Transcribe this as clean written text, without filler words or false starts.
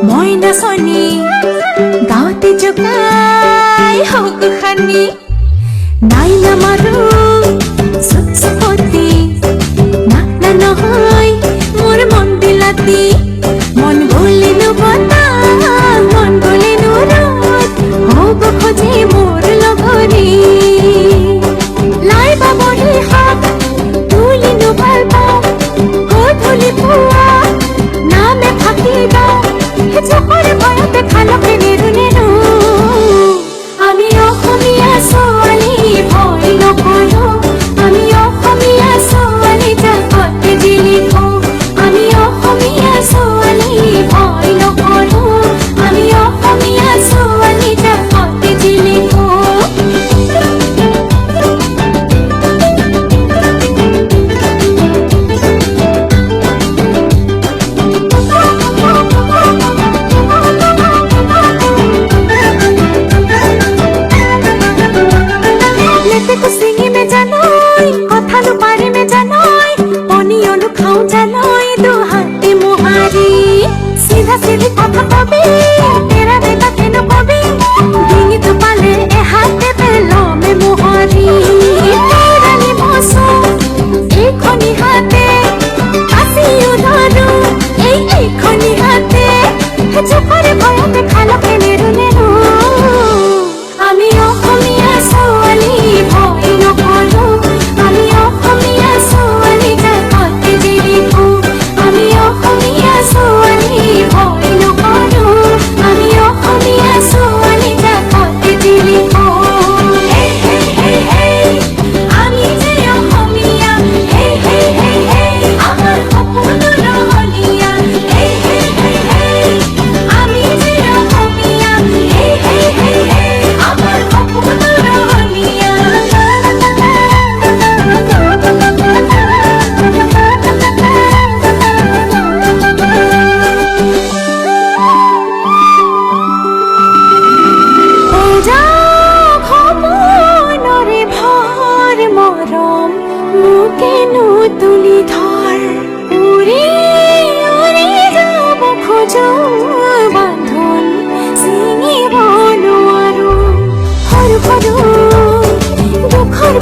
মইনা সনি গাঁৱতে জগাই হক খানি নাই নামাৰো চুপচুপতি না না নহয় মোৰ মন বিলাতি মন গলেনো বতাহ মন গলেনো ৰ'দ হ'ব খোজে মোৰ লগৰী লাই বাবৰি শাক তুলিনো ভাল পাওঁ গধূলি পুৱা নামে থাকিবা চকৰে ভয়তে খালকে নেৰু নেৰু আমি অসমীয়া ছোৱালী ভয় নকৰো আমি অসমীয়া ছোৱালী জাকতে জিলিকো আমি অসমীয়া ছোৱালী ভয় নকৰো আমি অসমীয়া ছোৱালী জাকতে জিলিকো চকৰে ভয়তে খালকে নেৰু নেৰু আমি অসমীয়া ছোৱালী ভয় নকৰো আমি অসমীয়া ছোৱালী জাকতে জিলিকো আমি অসমীয়া ছোৱালী ভয় নকৰো আমি অসমীয়া ছোৱালী জাকতে জিলিকো হে হে হে হে আমি যে অসমীয়া হে হে হে হে আমাৰ সপোনৰ ৰহণীয়া হে হে হে হে আমি যে অসমীয়া হে হে হে হে আমাৰ সপোনৰ ৰহণীয়া সপোনৰে ভৰ মৰম মোকেনো তুলি ধৰ উৰি উৰি যাব খোজো বান্ধোন ছিঙিব নোৱাৰো সৰু সৰু দুখৰ